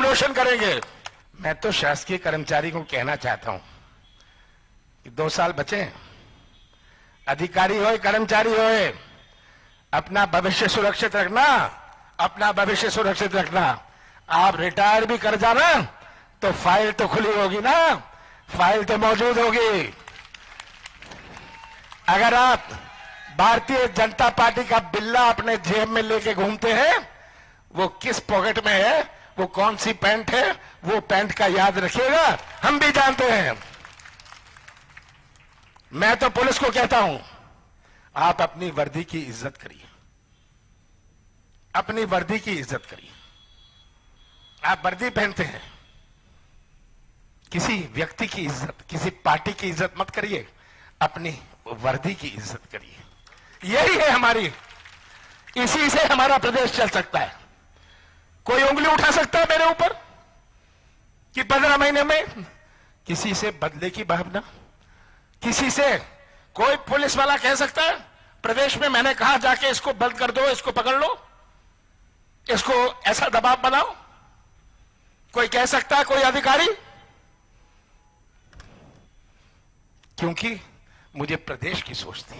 नाम रोशन करेंगे। मैं तो शासकीय कर्मचारी को कहना चाहता हूं कि 2 साल बचे, अधिकारी हो कर्मचारी हो, अपना भविष्य सुरक्षित रखना, अपना भविष्य सुरक्षित रखना। आप रिटायर भी कर जाना तो फाइल तो खुली होगी ना, फाइल तो मौजूद होगी। अगर आप भारतीय जनता पार्टी का बिल्ला अपने जेब में लेके घूमते हैं, वो किस पॉकेट में है, वो कौन सी पैंट है, वो पैंट का याद रखिएगा, हम भी जानते हैं। मैं तो पुलिस को कहता हूं, आप अपनी वर्दी की इज्जत करिए, अपनी वर्दी की इज्जत करिए। आप वर्दी पहनते हैं, किसी व्यक्ति की इज्जत, किसी पार्टी की इज्जत मत करिए, अपनी वर्दी की इज्जत करिए। यही है हमारी, इसी से हमारा प्रदेश चल सकता है। कोई उंगली उठा सकता है मेरे ऊपर कि 15 महीने में किसी से बदले की भावना, किसी से कोई पुलिस वाला कह सकता है प्रदेश में मैंने कहा जाके इसको बंद कर दो, इसको पकड़ लो, इसको ऐसा दबाव बनाओ? कोई कह सकता है, कोई अधिकारी? क्योंकि मुझे प्रदेश की सोच थी।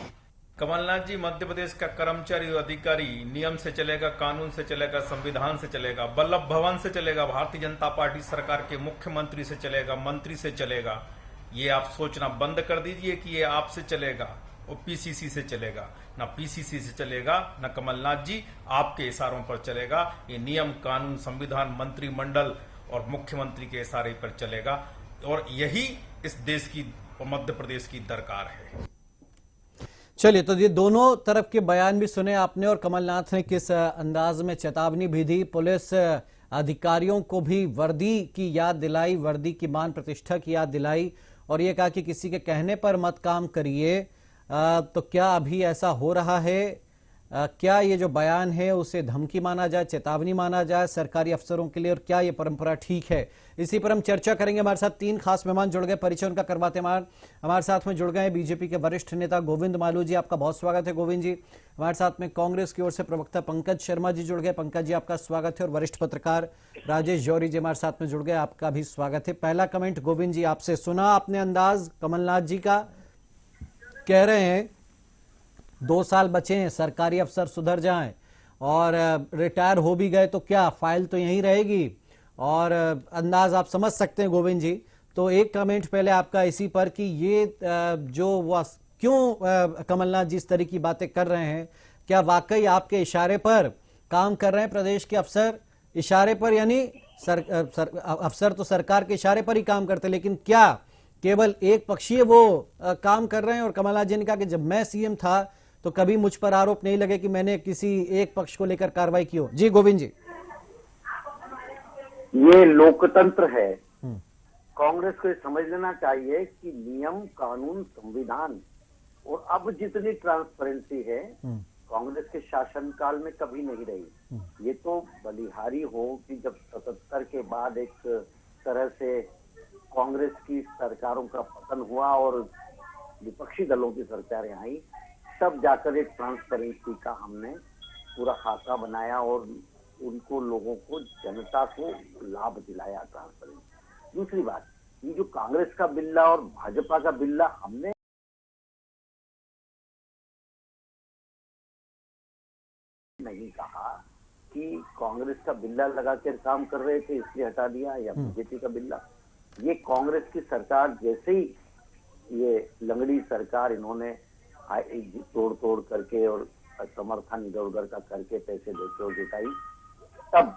कमलनाथ जी, मध्य प्रदेश का कर्मचारी और अधिकारी नियम से चलेगा, कानून से चलेगा, संविधान से चलेगा, वल्लभ भवन से चलेगा, भारतीय जनता पार्टी सरकार के मुख्यमंत्री से चलेगा, मंत्री से चलेगा। ये आप सोचना बंद कर दीजिए कि ये आपसे चलेगा और पीसीसी से चलेगा। ना पीसीसी से चलेगा, ना कमलनाथ जी आपके इशारों पर चलेगा। ये नियम, कानून, संविधान, मंत्रिमंडल और मुख्यमंत्री के इशारे पर चलेगा। और यही इस देश की और मध्य प्रदेश की दरकार है। चलिए, तो ये दोनों तरफ के बयान भी सुने आपने और कमलनाथ ने किस अंदाज में चेतावनी भी दी, पुलिस अधिकारियों को भी वर्दी की याद दिलाई, वर्दी की मान प्रतिष्ठा की याद दिलाई और ये कहा कि किसी के कहने पर मत काम करिए। तो क्या अभी ऐसा हो रहा है? क्या ये जो बयान है उसे धमकी माना जाए, चेतावनी माना जाए सरकारी अफसरों के लिए, और क्या ये परंपरा ठीक है? इसी पर हम चर्चा करेंगे। हमारे साथ 3 खास मेहमान जुड़ गए, परिचय उनका करवाते हमारे साथ में जुड़ गए बीजेपी के वरिष्ठ नेता गोविंद मालू जी, आपका बहुत स्वागत है गोविंद जी। हमारे साथ में कांग्रेस की ओर से प्रवक्ता पंकज शर्मा जी जुड़ गए, पंकज जी आपका स्वागत है। और वरिष्ठ पत्रकार राजेश जौहरी जी हमारे साथ में जुड़ गए, आपका भी स्वागत है। पहला कमेंट गोविंद जी आपसे, सुना आपने अंदाज कमलनाथ जी का, कह रहे हैं 2 साल बचे हैं, सरकारी अफसर सुधर जाएं और रिटायर हो भी गए तो क्या, फाइल तो यहीं रहेगी। और अंदाज आप समझ सकते हैं गोविंद जी। तो एक कमेंट पहले आपका इसी पर कि ये जो क्यों कमलनाथ जी इस तरह की बातें कर रहे हैं, क्या वाकई आपके इशारे पर काम कर रहे हैं प्रदेश के अफसर? इशारे पर यानी अफसर तो सरकार के इशारे पर ही काम करते, लेकिन क्या केवल एक पक्षीय वो काम कर रहे हैं? और कमलनाथ जी ने कहा कि जब मैं सीएम था तो कभी मुझ पर आरोप नहीं लगे कि मैंने किसी एक पक्ष को लेकर कार्रवाई की हो। जी गोविंद जी। ये लोकतंत्र है, कांग्रेस को समझ लेना चाहिए कि नियम, कानून, संविधान और अब जितनी ट्रांसपेरेंसी है कांग्रेस के शासनकाल में कभी नहीं रही। ये तो बलिहारी हो कि जब 77 के बाद एक तरह से कांग्रेस की सरकारों का पतन हुआ और विपक्षी दलों की सरकारें आई, तब जाकर एक ट्रांसपेरेंसी का हमने पूरा खाका बनाया और उनको, लोगों को, जनता को लाभ दिलाया ट्रांसपेरेंसी। दूसरी बात, ये जो कांग्रेस का बिल्ला और भाजपा का बिल्ला, हमने नहीं कहा कि कांग्रेस का बिल्ला लगा कर काम कर रहे थे इसलिए हटा दिया, या बीजेपी का बिल्ला। ये कांग्रेस की सरकार जैसे ही ये लंगड़ी सरकार इन्होंने तोड़ करके और समर्थन इधर उधर का करके पैसे देके और जुटाई, तब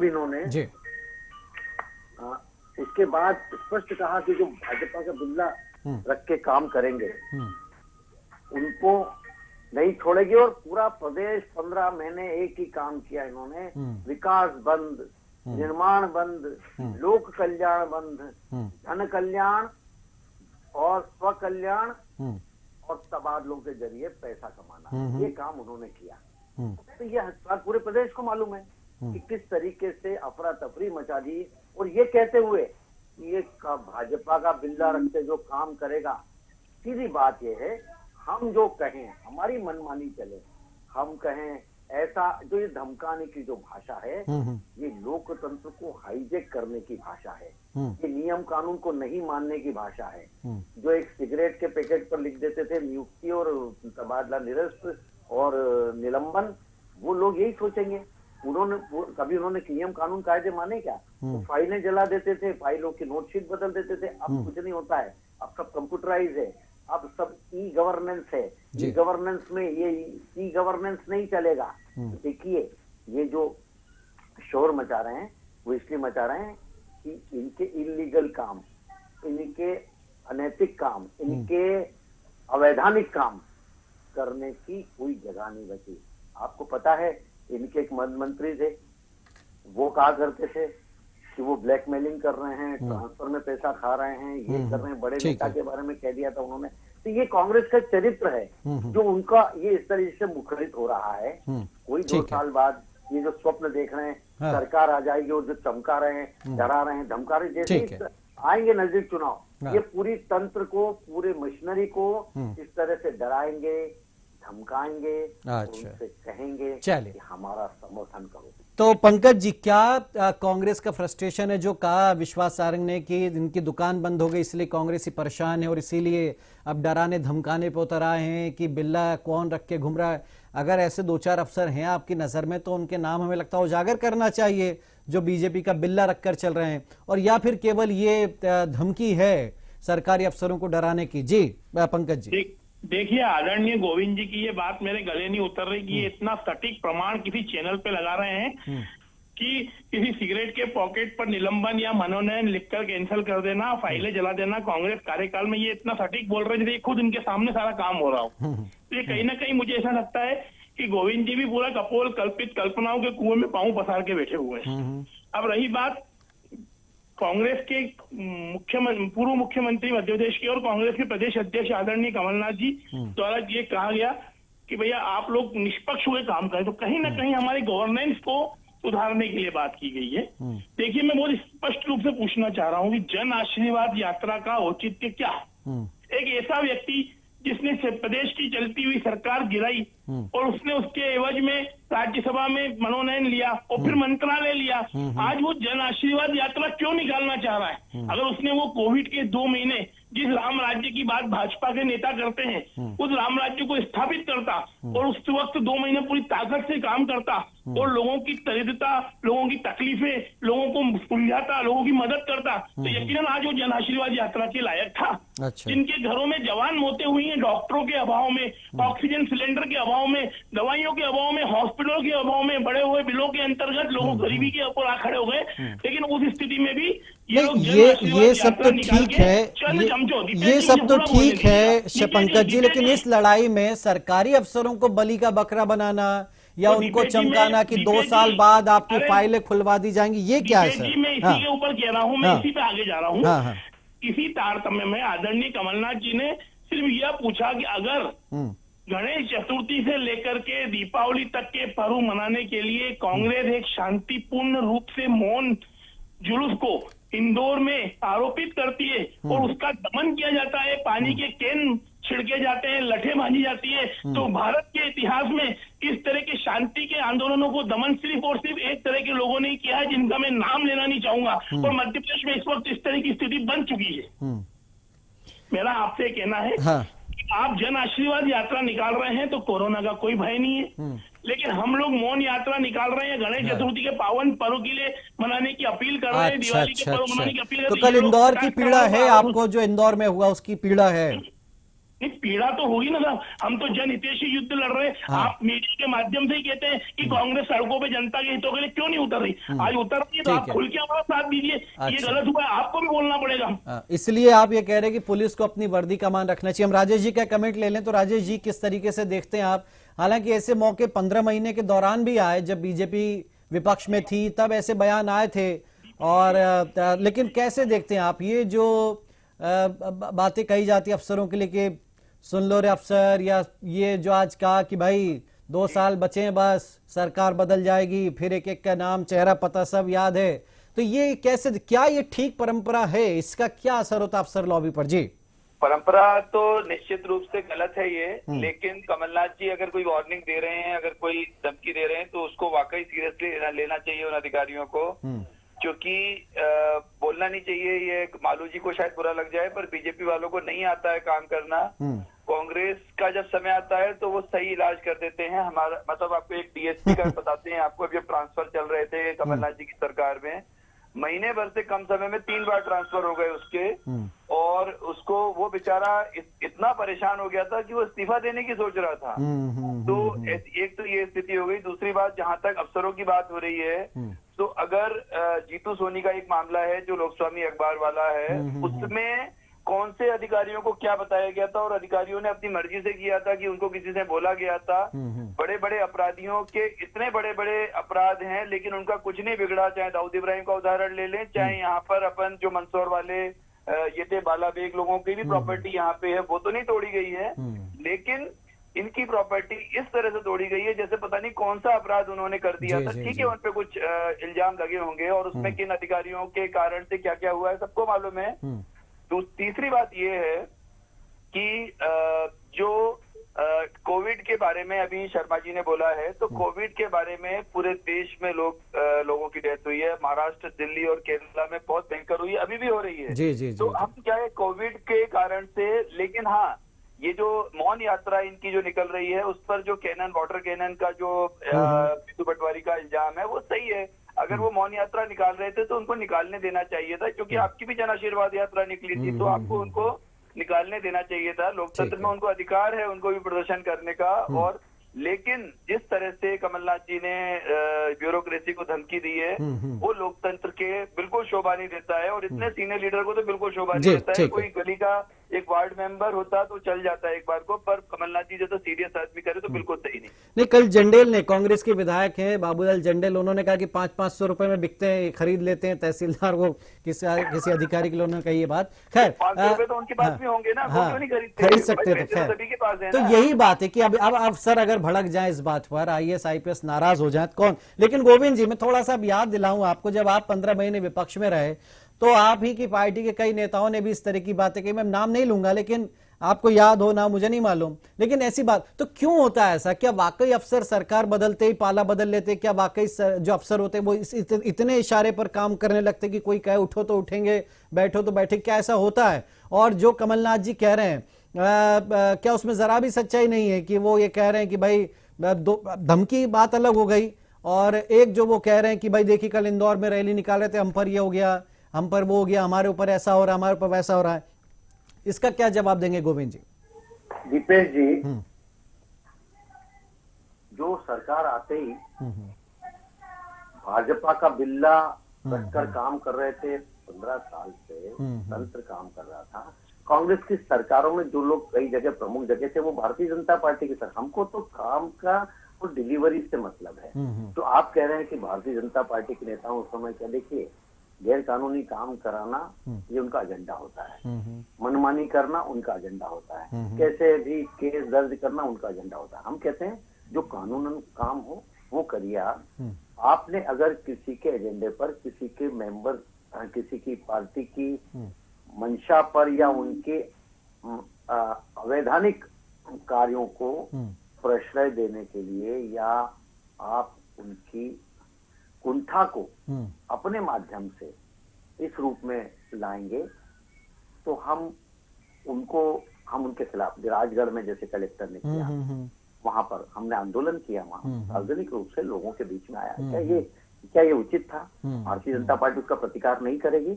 इन्होंने जी उसके बाद स्पष्ट कहा कि जो भाजपा का बिल्ला रख के काम करेंगे उनको नहीं छोड़ेगी। और पूरा प्रदेश 15 महीने एक ही काम किया इन्होंने, विकास बंद, निर्माण बंद, लोक कल्याण बंद, जन कल्याण और स्व कल्याण और तबादलों के जरिए पैसा कमाना, ये काम उन्होंने किया। तो ये पूरे प्रदेश को मालूम है कि किस तरीके से अफरा तफरी मचा दी। और ये कहते हुए ये भाजपा का बिल्ला रखते जो काम करेगा, सीधी बात ये है, हम जो कहें, हमारी मनमानी चले, हम कहें ऐसा, जो ये धमकाने की जो भाषा है, ये लोकतंत्र को हाईजेक करने की भाषा है, ये नियम कानून को नहीं मानने की भाषा है। जो एक सिगरेट के पैकेट पर लिख देते थे नियुक्ति और तबादला, निरस्त और निलंबन, वो लोग यही सोचेंगे। कभी उन्होंने नियम कानून कायदे माने क्या? वो फाइलें जला देते थे, फाइलों की नोटशीट बदल देते थे। अब कुछ नहीं होता है, अब सब कंप्यूटराइज है, अब सब ई गवर्नेंस है। ई गवर्नेंस में ये ई गवर्नेंस नहीं चलेगा। देखिए, ये जो शोर मचा रहे हैं वो इसलिए मचा रहे हैं कि इनके इलीगल काम, इनके अनैतिक काम, इनके अवैधानिक काम करने की कोई जगह नहीं बची। आपको पता है, इनके एक मंत्री थे, वो कहा करते थे कि वो ब्लैकमेलिंग कर रहे हैं, ट्रांसफर में पैसा खा रहे हैं, ये कर रहे हैं, बड़े नेता के बारे में कह दिया था उन्होंने। तो ये कांग्रेस का चरित्र है जो उनका ये इस तरीके से मुखरित हो रहा है। कोई 2 साल बाद ये जो स्वप्न देख रहे हैं, सरकार आ जाएगी, और जो चमका रहे हैं, डरा रहे हैं, धमका रहे हैं, जैसे आएंगे नजदीक चुनाव, ये पूरी तंत्र को, पूरे मशीनरी को इस तरह से डराएंगे, धमकाएंगे, उनसे कहेंगे कि हमारा समर्थन करो। तो पंकज जी, क्या कांग्रेस का फ्रस्ट्रेशन है, जो कहा विश्वास सारंग ने कि इनकी दुकान बंद हो गई इसलिए कांग्रेस ही परेशान है और इसीलिए अब डराने धमकाने पे उतर आए हैं कि बिल्ला कौन रख के घूम रहा है? अगर ऐसे 2-4 अफसर हैं आपकी नजर में तो उनके नाम हमें लगता है उजागर करना चाहिए, जो बीजेपी का बिल्ला रखकर चल रहे हैं, और या फिर केवल ये धमकी है सरकारी अफसरों को डराने की? जी पंकज जी। देखिए, आदरणीय गोविंद जी की ये बात मेरे गले नहीं उतर रही कि ये इतना सटीक प्रमाण किसी चैनल पे लगा रहे हैं कि किसी सिगरेट के पॉकेट पर निलंबन या मनोनयन लिखकर कैंसिल कर देना, फाइलें जला देना कांग्रेस कार्यकाल में। ये इतना सटीक बोल रहे हैं खुद इनके सामने सारा काम हो रहा हो। तो ये कहीं ना कहीं मुझे ऐसा लगता है कि गोविंद जी भी पूरा कपोल कल्पित कल्पनाओं के कुएं में पांव पसार के बैठे हुए हैं। अब रही बात कांग्रेस के पूर्व मुख्यमंत्री मध्य प्रदेश के और कांग्रेस के प्रदेश अध्यक्ष आदरणीय कमलनाथ जी द्वारा ये कहा गया कि भैया आप लोग निष्पक्ष हुए काम करें, तो कहीं ना कहीं हमारे गवर्नेंस को सुधारने के लिए बात की गई है। देखिए, मैं बहुत स्पष्ट रूप से पूछना चाह रहा हूँ कि जन आशीर्वाद यात्रा का औचित्य क्या? एक ऐसा व्यक्ति जिसने प्रदेश की चलती हुई सरकार गिराई और उसने उसके एवज में राज्यसभा में मनोनयन लिया और फिर मंत्रालय लिया, आज वो जन आशीर्वाद यात्रा क्यों निकालना चाह रहा है? अगर उसने वो कोविड के 2 महीने जिस राम राज्य की बात भाजपा के नेता करते हैं, उस राम राज्य को स्थापित करता और उस वक्त 2 महीने पूरी ताकत से काम करता और लोगों की दरिद्रता, लोगों की तकलीफें, लोगों को सुलझाता, लोगों की मदद करता, तो यकीनन आज वो जन आशीर्वाद यात्रा के लायक था। जिनके घरों में जवान मौतें हुई हैं डॉक्टरों के अभाव में, ऑक्सीजन सिलेंडर के अभाव में, दवाइयों के अभाव में, हॉस्पिटलों के अभाव में, बढ़े हुए बिलों के अंतर्गत लोग गरीबी के ऊपर आ खड़े हो गए। लेकिन उस स्थिति में भी ये सब तो ठीक है, ये सब तो ठीक है पंकज जी, लेकिन इस लड़ाई में सरकारी अफसरों को बलि का बकरा बनाना या उनको चमकाना कि 2 साल बाद आपकी फाइलें खुलवा दी जाएंगी, ये क्या है सर? मैं इसी के ऊपर कह रहा हूँ, मैं इसी पे आगे जा रहा हूँ। इसी तारतम्य में आदरणीय कमलनाथ जी ने सिर्फ यह पूछा कि अगर गणेश चतुर्थी से लेकर के दीपावली तक के पर्व मनाने के लिए कांग्रेस एक शांतिपूर्ण रूप से मौन जुलूस को इंदौर में आरोपित करती है और उसका दमन किया जाता है, पानी के कैन छिड़के जाते हैं, लठे बांधी जाती है, तो भारत के इतिहास में इस तरह के शांति के आंदोलनों को दमन सिर्फ और सिर्फ एक तरह के लोगों ने किया है, जिनका मैं नाम लेना नहीं चाहूंगा, और मध्य प्रदेश में इस वक्त इस तरह की स्थिति बन चुकी है। मेरा आपसे कहना है कि आप जन आशीर्वाद यात्रा निकाल रहे हैं तो कोरोना का कोई भय नहीं है, लेकिन हम लोग मौन यात्रा निकाल रहे हैं गणेश चतुर्थी के पावन पर्व के लिए मनाने की अपील कर रहे हैं, दिवाली के पर्व मनाने की अपील कर रहे हैं। तो कल इंदौर की पीड़ा है आपको, जो इंदौर में हुआ उसकी पीड़ा है? पीड़ा तो होगी ना साहब, हम तो जन हितैषी युद्ध लड़ रहे हैं। आप मीडिया के माध्यम से ही कहते हैं कि कांग्रेस सड़कों पे जनता के हितों के लिए क्यों नहीं उतर रही, आज उतर रही है, तो आप खुल के हमारा साथ दीजिए। ये गलत हुआ है, आपको भी बोलना पड़ेगा। इसलिए आप ये कह रहे हैं कि पुलिस को अपनी वर्दी का मान रखना चाहिए। हम राजेश जी का कमेंट ले लें, तो राजेश जी किस तरीके से देखते हैं आप? हालांकि ऐसे मौके 15 महीने के दौरान भी आए, जब बीजेपी विपक्ष में थी तब ऐसे बयान आए थे, और लेकिन कैसे देखते हैं आप ये जो बातें कही जाती है अफसरों के लिए कि सुन लो रे अफसर, या ये जो आज कहा कि भाई 2 साल बचे हैं बस सरकार बदल जाएगी, फिर एक एक का नाम चेहरा पता सब याद है, तो ये कैसे, क्या ये ठीक परंपरा है? इसका क्या असर होता है अफसर लॉबी पर? जी परंपरा तो निश्चित रूप से गलत है ये, लेकिन कमलनाथ जी अगर कोई वार्निंग दे रहे हैं, अगर कोई धमकी दे रहे हैं, तो उसको वाकई सीरियसली लेना चाहिए उन अधिकारियों को, क्योंकि बोलना नहीं चाहिए। ये मालू जी को शायद बुरा लग जाए, पर बीजेपी वालों को नहीं आता है काम करना। कांग्रेस का जब समय आता है तो वो सही इलाज कर देते हैं। हमारा मतलब आपको एक डीएसपी का बताते हैं, आपको अभी ट्रांसफर चल रहे थे कमलनाथ जी की सरकार में, महीने भर से कम समय में 3 बार ट्रांसफर हो गए उसके, और उसको वो बेचारा इतना परेशान हो गया था कि वो इस्तीफा देने की सोच रहा था। तो एक तो ये स्थिति हो गई। दूसरी बात, जहां तक अफसरों की बात हो रही है, तो अगर जीतू सोनी का एक मामला है जो लोकस्वामी अखबार वाला है, उसमें कौन से अधिकारियों को क्या बताया गया था, और अधिकारियों ने अपनी मर्जी से किया था कि उनको किसी से बोला गया था। बड़े बड़े अपराधियों के इतने बड़े बड़े अपराध हैं, लेकिन उनका कुछ नहीं बिगड़ा। चाहे दाऊद इब्राहिम का उदाहरण ले लें, चाहे यहाँ पर अपन जो मंदसौर वाले ये थे बाला बेग, लोगों की भी प्रॉपर्टी यहाँ पे है, वो तो नहीं तोड़ी गई है, लेकिन इनकी प्रॉपर्टी इस तरह से तोड़ी गई है जैसे पता नहीं कौन सा अपराध उन्होंने कर दिया था। ठीक है, उन पे कुछ इल्जाम लगे होंगे, और उसमें किन अधिकारियों के कारण से क्या क्या हुआ है सबको मालूम है। तो तीसरी बात ये है कि जो कोविड के बारे में अभी शर्मा जी ने बोला है, तो कोविड के बारे में पूरे देश में लोगों की डेथ हुई है। महाराष्ट्र, दिल्ली और केरला में बहुत भयंकर हुई है, अभी भी हो रही है। जी, तो हम क्या है कोविड के कारण से, लेकिन हाँ ये जो मौन यात्रा इनकी जो निकल रही है, उस पर जो कैनन, वाटर कैनन का जो बिट्टू पटवारी का इल्जाम है, वो सही है। अगर वो मौन यात्रा निकाल रहे थे तो उनको निकालने देना चाहिए था, क्योंकि आपकी भी जन आशीर्वाद यात्रा निकली थी, तो आपको उनको निकालने देना चाहिए था। लोकतंत्र में उनको अधिकार है उनको भी प्रदर्शन करने का। और लेकिन जिस तरह से कमलनाथ जी ने ब्यूरोक्रेसी को धमकी दी है, वो लोकतंत्र के बिल्कुल शोभा नहीं देता है, और इतने सीनियर लीडर को तो बिल्कुल शोभा नहीं देता है। कोई गली का एक वार्ड मेंबर होता तो चल जाता है एक बार को, पर कमलनाथ जी जैसा सीरियस आदमी करे तो बिल्कुल सही नहीं। कल जंडेल ने, कांग्रेस के विधायक हैं बाबूलाल जंडेल, उन्होंने कहा कि 500-500 रुपए में बिकते हैं, खरीद लेते हैं तहसीलदार को, किसी अधिकारी के लिए उन्होंने कही ये बात। खैर 500 रुपए तो उनके पास भी होंगे ना, वो क्यों नहीं खरीद सकते थे। खैर सभी के पास है। तो यही बात है कि अब अफसर अगर भड़क जाए इस बात पर, IAS IPS नाराज हो जाए कौन। लेकिन गोविंद जी, मैं थोड़ा सा याद दिलाऊं आपको, जब आप 15 महीने विपक्ष में रहे तो आप ही की पार्टी के कई नेताओं ने भी इस तरह की बातें की। मैं नाम नहीं लूंगा, लेकिन आपको याद हो ना मुझे नहीं मालूम, लेकिन ऐसी बात तो क्यों होता है ऐसा? क्या वाकई अफसर सरकार बदलते ही पाला बदल लेते? क्या वाकई जो अफसर होते हैं वो इतने इशारे पर काम करने लगते कि कोई कहे उठो तो उठेंगे, बैठो तो बैठे? क्या ऐसा होता है? और जो कमलनाथ जी कह रहे हैं, क्या उसमें जरा भी सच्चाई नहीं है कि वो ये कह रहे हैं कि भाई धमकी बात अलग हो गई, और एक जो वो कह रहे हैं कि भाई देखिए कल इंदौर में रैली निकाल रहे थे, हम पर ये हो गया, हम पर वो हो गया, हमारे ऊपर ऐसा हो रहा है, हमारे ऊपर वैसा हो रहा है। इसका क्या जवाब देंगे गोविंद जी? दीपेश जी, जो सरकार आते ही भाजपा का बिल्ला कसकर काम कर रहे थे, 15 साल से तंत्र काम कर रहा था। कांग्रेस की सरकारों में जो लोग कई जगह प्रमुख जगह थे वो भारतीय जनता पार्टी की सरकार। हमको तो काम का और डिलीवरी से मतलब है। तो आप कह रहे हैं कि भारतीय जनता पार्टी के नेताओं उस समय क्या, देखिए गैर कानूनी काम कराना ये उनका एजेंडा होता है, मनमानी करना उनका एजेंडा होता है, कैसे भी केस दर्ज करना उनका एजेंडा होता है। हम कहते हैं जो कानूनन काम हो वो करिए। आपने अगर किसी के एजेंडे पर, किसी के मेंबर, किसी की पार्टी की मंशा पर या उनके अवैधानिक कार्यों को प्रश्रय देने के लिए, या आप उनकी कुंठा को अपने माध्यम से इस रूप में लाएंगे, तो हम उनके खिलाफ, राजगढ़ में जैसे कलेक्टर ने किया, वहां पर हमने आंदोलन किया, वहां सार्वजनिक रूप से लोगों के बीच में आया। क्या ये उचित था? भारतीय जनता पार्टी उसका प्रतिकार नहीं करेगी?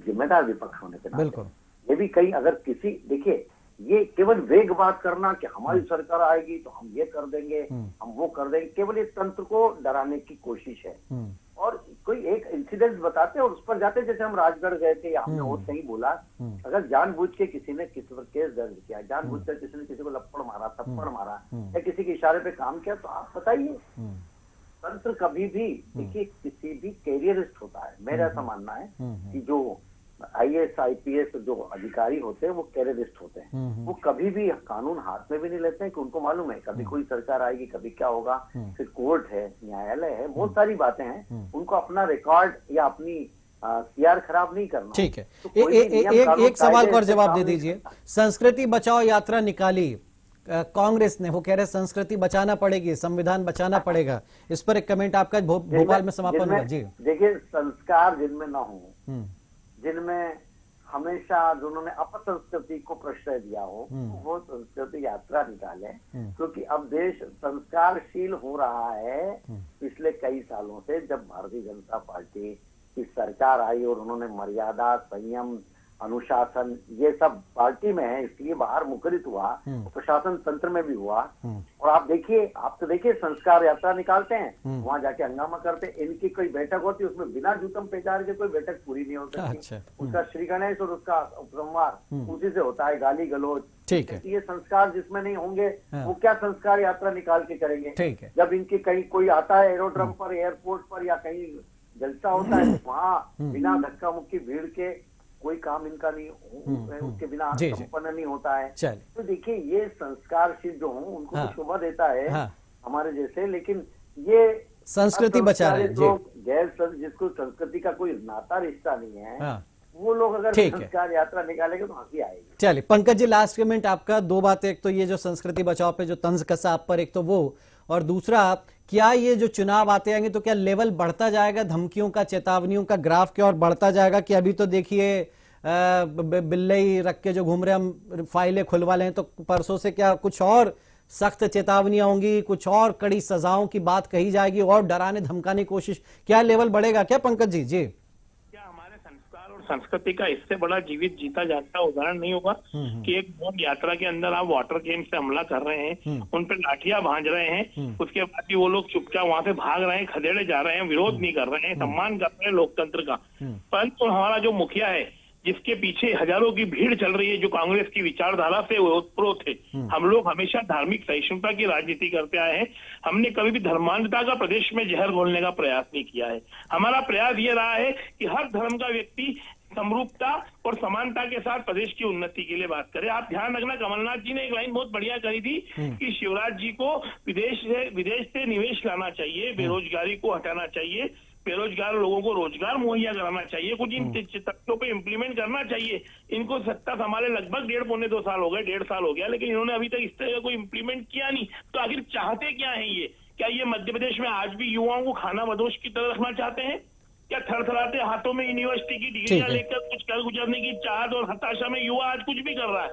जिम्मेदार विपक्ष होने के नाते ये भी कहीं, अगर किसी, देखिए ये केवल वेग बात करना कि हमारी सरकार आएगी तो हम ये कर देंगे, हम वो कर देंगे, केवल इस तंत्र को डराने की कोशिश है। और कोई एक इंसिडेंट बताते और उस पर जाते, जैसे हम राजगढ़ गए थे या हमने और कहीं बोला, अगर जानबूझ के किसी ने किसी पर केस दर्ज किया, जानबूझ कर किसी ने किसी को लपड़ मारा, थप्पड़ मारा, या किसी के इशारे पे काम किया, तो आप बताइए, तंत्र कभी भी, देखिए किसी भी कैरियरिस्ट होता है, मेरा ऐसा मानना है कि जो IAS IPS जो अधिकारी होते हैं वो कैरियरिस्ट होते हैं, वो कभी भी कानून हाथ में भी नहीं लेते हैं, कि उनको मालूम है कभी कोई सरकार आएगी, कभी क्या होगा, फिर कोर्ट है, न्यायालय है, बहुत सारी बातें हैं, उनको अपना रिकॉर्ड या अपनी सीआर खराब नहीं करना। ठीक है, तो कोई भी नियम कानून एक सवाल को और कायदे से जवाब काम दे नहीं दीजिए। करता। संस्कृति बचाओ यात्रा निकाली कांग्रेस ने, वो कह रहे संस्कृति बचाना पड़ेगी, संविधान बचाना पड़ेगा। इस पर एक कमेंट आपका भोपाल में समापन होगा जी। देखिए, संस्कार जिनमें ना हो, हम्म, जिनमें हमेशा जिन्होंने अपसंस्कृति को प्रश्रय दिया हो, वो संस्कृति यात्रा निकाले, क्योंकि अब देश संस्कारशील हो रहा है पिछले कई सालों से। जब भारतीय जनता पार्टी की सरकार आई और उन्होंने मर्यादा, संयम, अनुशासन ये सब पार्टी में है, इसलिए बाहर मुखरित हुआ, प्रशासन तंत्र में भी हुआ। और आप देखिए, आप तो देखिए, संस्कार यात्रा निकालते हैं, वहां जाके हंगामा करते हैं। इनकी कोई बैठक होती है, उसमें बिना जूतम पेचार के कोई बैठक पूरी नहीं हो सकती। अच्छा, उसका श्री गणेश और उसका उपसंहार उसी से होता है, गाली गलौज। ठीक है। ये संस्कार जिसमें नहीं होंगे, वो क्या संस्कार यात्रा निकाल के करेंगे? ठीक है। जब इनके कहीं कोई आता है एरोड्रम पर, एयरपोर्ट पर या कहीं जलसा होता है, तो वहाँ बिना धक्का मुक्की भीड़ के कोई काम इनका नहीं, उसके बिना संपन्न नहीं होता है। तो देखिए, ये संस्कारशील जो हों उनको तो शोभा देता है हमारे जैसे, लेकिन ये संस्कृति बचा रहे हैं जो जिसको संस्कृति का कोई नाता रिश्ता नहीं है, वो लोग अगर संस्कार यात्रा निकालेंगे तो हंसी आएगी। चलिए पंकज जी, लास्ट कमेंट आपका। दो बातें, एक तो ये जो संस्कृति बचाओ पे जो तंज कसा आप पर, एक तो वो, और दूसरा क्या ये जो चुनाव आते आएंगे तो क्या लेवल बढ़ता जाएगा धमकियों का, चेतावनियों का, ग्राफ के और बढ़ता जाएगा? कि अभी तो देखिए बिल्ले ही रख के जो घूम रहे, हम फाइलें खुलवा लें, तो परसों से क्या कुछ और सख्त चेतावनियां होंगी, कुछ और कड़ी सजाओं की बात कही जाएगी, और डराने धमकाने की कोशिश, क्या लेवल बढ़ेगा क्या पंकज जी? जी, संस्कृति का इससे बड़ा जीवित जीता जाता उदाहरण नहीं होगा कि एक बोट यात्रा के अंदर आप वाटर गेम से हमला कर रहे हैं, उन पर लाठियां भांज रहे हैं, उसके बाद भी वो लोग चुपचाप वहां से भाग रहे हैं, खदेड़े जा रहे हैं, विरोध नहीं कर रहे हैं, सम्मान कर रहे हैं लोकतंत्र का। परंतु हमारा जो मुखिया है, जिसके पीछे हजारों की भीड़ चल रही है, जो कांग्रेस की विचारधारा से ओतप्रोत है, हम लोग हमेशा धार्मिक सहिष्णुता की राजनीति करते आए हैं। हमने कभी भी धर्मांधता का प्रदेश में जहर घोलने का प्रयास नहीं किया है। हमारा प्रयास ये रहा है कि हर धर्म का व्यक्ति समरूपता और समानता के साथ प्रदेश की उन्नति के लिए बात करे। आप ध्यान रखना, कमलनाथ जी ने एक लाइन बहुत बढ़िया कही थी कि शिवराज जी को विदेश से निवेश लाना चाहिए, बेरोजगारी को हटाना चाहिए, बेरोजगार लोगों को रोजगार मुहैया कराना चाहिए, कुछ इन तथ्यों पे इम्प्लीमेंट करना चाहिए। इनको सत्ता संभाले लगभग 1.5-2 साल हो गए, 1.5 साल हो गया, लेकिन इन्होंने अभी तक इस तरह का कोई इम्प्लीमेंट किया नहीं। तो आखिर चाहते क्या है ये? क्या ये मध्य प्रदेश में आज भी युवाओं को खाना बदोश की तरह रखना चाहते हैं? क्या थरथराते हाथों में यूनिवर्सिटी की डिग्रियां लेकर कुछ कर गुजरने की चाहत और हताशा में युवा आज कुछ भी कर रहा है?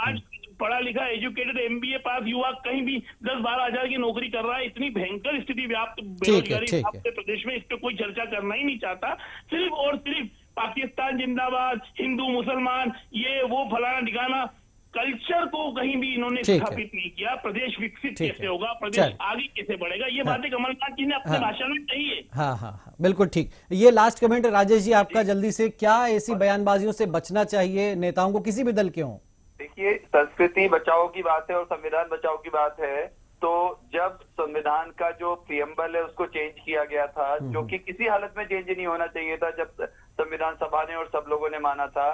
आज पढ़ा लिखा एजुकेटेड MBA पास युवा कहीं भी 10-12 हजार की नौकरी कर रहा है। इतनी भयंकर स्थिति व्याप्त बेरोजगारी व्याप्त प्रदेश में, इस पे कोई चर्चा करना ही नहीं चाहता। सिर्फ और सिर्फ पाकिस्तान जिंदाबाद, हिंदू मुसलमान, ये वो फलाना ठिकाना, कल्चर को कहीं भी इन्होंने स्थापित नहीं किया। प्रदेश विकसित कैसे होगा, प्रदेश आगे कैसे बढ़ेगा, ये बातें कमलनाथ जी ने अपने भाषण में कही है। हाँ, बिल्कुल ठीक। ये लास्ट कमेंट राजेश जी आपका जल्दी से, क्या ऐसी बयानबाजियों से बचना चाहिए नेताओं को, किसी भी दल के हों? देखिए, संस्कृति बचाओ की बात है और संविधान बचाओ की बात है। तो जब संविधान का जो प्रियम्बल है उसको चेंज किया गया था, जो कि किसी हालत में चेंज नहीं होना चाहिए था, जब संविधान सभा ने और सब लोगों ने माना था,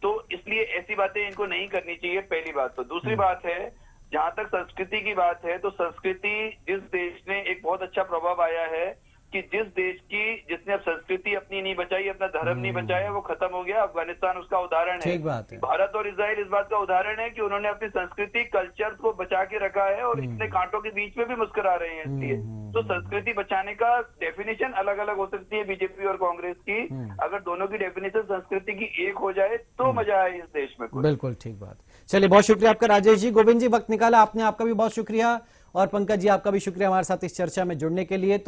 तो इसलिए ऐसी बातें इनको नहीं करनी चाहिए, पहली बात। तो दूसरी बात है, जहां तक संस्कृति की बात है, तो संस्कृति जिस देश ने एक बहुत अच्छा प्रभाव आया है कि जिस देश की जिसने अब संस्कृति अपनी नहीं बचाई, अपना धर्म नहीं बचाया, वो खत्म हो गया। अफगानिस्तान उसका उदाहरण है। भारत और इजराइल इस बात का उदाहरण है कि उन्होंने अपनी संस्कृति, कल्चर को बचा के रखा है और इतने कांटों के बीच में भी मुस्कुरा रहे हैं। इसलिए तो संस्कृति बचाने का डेफिनेशन अलग अलग हो सकती है बीजेपी और कांग्रेस की। अगर दोनों की डेफिनेशन संस्कृति की एक हो जाए तो मजा आए इस देश में। बिल्कुल ठीक बात। चलिए, बहुत शुक्रिया आपका राजेश जी। गोविंद जी, वक्त निकाला आपने, आपका भी बहुत शुक्रिया, और पंकज जी आपका भी शुक्रिया हमारे साथ इस चर्चा में जुड़ने के लिए।